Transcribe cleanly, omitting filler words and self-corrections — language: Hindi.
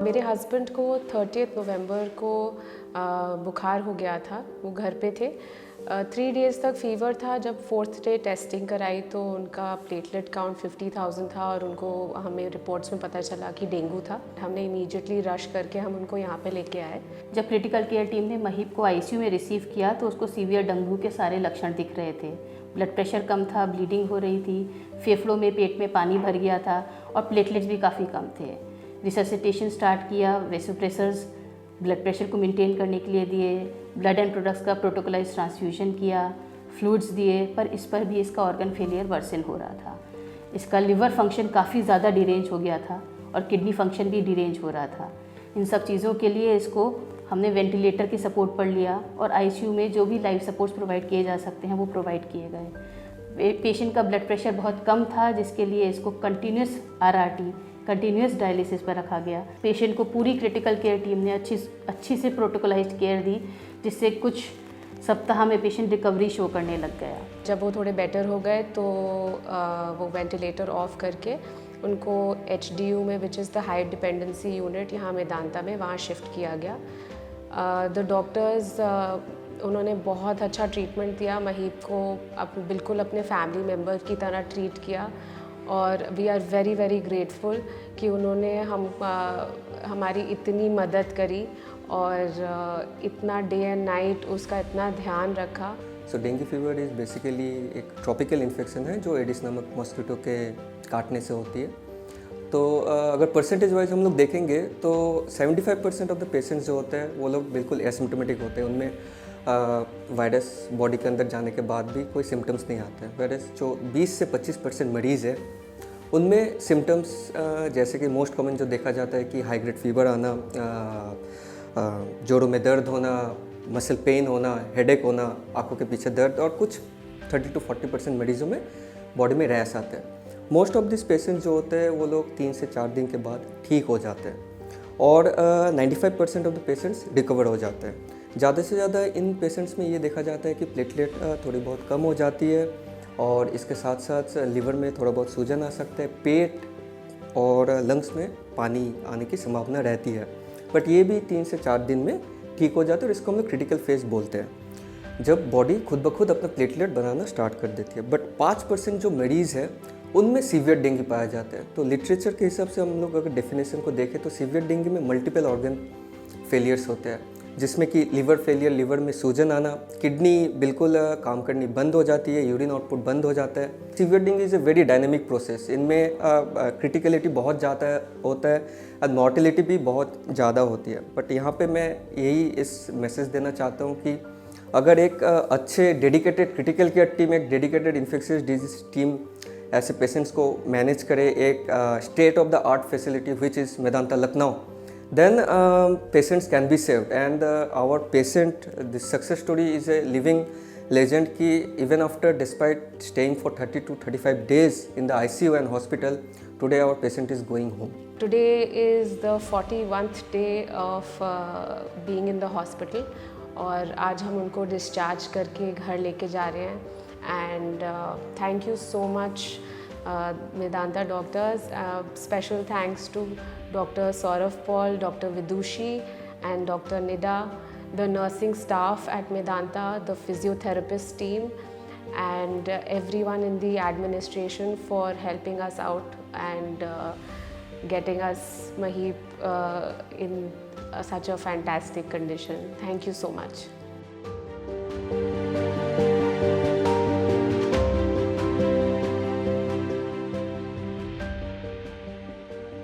मेरे हस्बैंड को 30 नवंबर को बुखार हो गया था। वो घर पे थे। 3 डेज़ तक फीवर था। जब 4th डे टेस्टिंग कराई तो उनका प्लेटलेट काउंट 50,000 था और उनको हमें रिपोर्ट्स में पता चला कि डेंगू था। हमने इमीडिएटली रश करके हम उनको यहाँ पे लेके आए। जब क्रिटिकल केयर टीम ने महीप को आईसीयू में रिसीव किया तो उसको सीवियर डेंगू के सारे लक्षण दिख रहे थे। ब्लड प्रेशर कम था, ब्लीडिंग हो रही थी, फेफड़ों में पेट में पानी भर गया था और प्लेटलेट्स भी काफ़ी कम थे। रिससिटेशन स्टार्ट किया, वेसोप्रेसर्स ब्लड प्रेशर को मेंटेन करने के लिए दिए, ब्लड एंड प्रोडक्ट्स का प्रोटोकोलाइज ट्रांसफ्यूजन किया, फ्लूइड्स दिए, पर इस पर भी इसका ऑर्गन फेलियर वर्सन हो रहा था। इसका लिवर फंक्शन काफ़ी ज़्यादा डिरेंज हो गया था और किडनी फंक्शन भी डिरेंज हो रहा था। इन सब चीज़ों के लिए इसको हमने वेंटिलेटर की सपोर्ट पर लिया और आईसीयू में जो भी लाइफ सपोर्ट्स प्रोवाइड किए जा सकते हैं वो प्रोवाइड किए गए। पेशेंट का ब्लड प्रेशर बहुत कम था जिसके लिए इसको कंटिन्यूस आरआरटी कंटिन्यूस डायलिसिस पर रखा गया। पेशेंट को पूरी क्रिटिकल केयर टीम ने अच्छी से प्रोटोकोलाइज्ड केयर दी जिससे कुछ सप्ताह में पेशेंट रिकवरी शो करने लग गया। जब वो थोड़े बेटर हो गए तो वो वेंटिलेटर ऑफ करके उनको HDU में which is the high dependency unit यहाँ मेदांता में वहाँ शिफ्ट किया गया। द डॉक्टर्स उन्होंने बहुत अच्छा ट्रीटमेंट दिया। महीप को बिल्कुल अपने फैमिली मेम्बर की तरह ट्रीट किया और we are very very grateful कि उन्होंने हमारी इतनी मदद करी और इतना डे एंड नाइट उसका इतना ध्यान रखा। सो डेंगू फीवर इज़ बेसिकली एक ट्रॉपिकल इन्फेक्शन है जो एडिस नामक मॉस्किटो के काटने से होती है। तो अगर परसेंटेज वाइज हम लोग देखेंगे तो 75% ऑफ द पेशेंट्स जो होते हैं वो लोग बिल्कुल एसिम्प्टोमेटिक होते हैं। उनमें वायरस बॉडी के अंदर जाने के बाद भी कोई सिम्टम्स नहीं आते हैं। वायरस जो 20 से 25% मरीज़ है उनमें सिम्टम्स जैसे कि मोस्ट कॉमन जो देखा जाता है कि हाई ग्रेड फीवर आना, जोड़ों में दर्द होना, मसल पेन होना, हेडेक होना, आंखों के पीछे दर्द और कुछ 30 to 40% मरीज़ों में बॉडी में रैश आते हैं। मोस्ट ऑफ दिस पेशेंट जो होते हैं वो लोग 3 से 4 दिन के बाद ठीक हो जाते हैं और 95% ऑफ द पेशेंट्स रिकवर हो जाते हैं। ज़्यादा से ज़्यादा इन पेशेंट्स में ये देखा जाता है कि प्लेटलेट थोड़ी बहुत कम हो जाती है और इसके साथ साथ लिवर में थोड़ा बहुत सूजन आ सकता है, पेट और लंग्स में पानी आने की संभावना रहती है। बट ये भी 3 से 4 दिन में ठीक हो जाता है और इसको हम लोग क्रिटिकल फेज बोलते हैं, जब बॉडी खुद ब खुद अपना प्लेटलेट बनाना स्टार्ट कर देती है। बट 5% जो मरीज़ है उनमें सीवियर डेंगू पाया जाता है। तो लिटरेचर के हिसाब से हम लोग अगर डेफिनेशन को देखें तो सीवियर डेंगू में मल्टीपल ऑर्गन फेलियर्स होते हैं जिसमें कि लिवर फेलियर, लिवर में सूजन आना, किडनी बिल्कुल काम करनी बंद हो जाती है, यूरिन आउटपुट बंद हो जाता है। Severe dengue is a very dynamic process. इनमें क्रिटिकलिटी बहुत ज़्यादा होता है और मॉर्टेलिटी भी बहुत ज़्यादा होती है। बट यहाँ पे मैं यही इस मैसेज देना चाहता हूँ कि अगर एक अच्छे डेडिकेटेड क्रिटिकल केयर टीम, एक डेडिकेटेड इन्फेक्शियस डिजीज टीम ऐसे पेशेंट्स को मैनेज करे, एक state of the art facility which is Medanta Lucknow, then patients can be saved and our patient, this success story is a living legend ki even after despite staying for 30 to 35 days in the ICU and hospital, today our patient is going home. Today is the 41st day of being in the hospital और आज हम उनको डिस्चार्ज करके घर लेके जा रहे हैं and thank you so much Medanta doctors. Special thanks to Dr. Saurav Paul, Dr. Vidushi and Dr. Nida, the nursing staff at Medanta, the physiotherapist team and everyone in the administration for helping us out and getting us Maheep in such a fantastic condition. Thank you so much.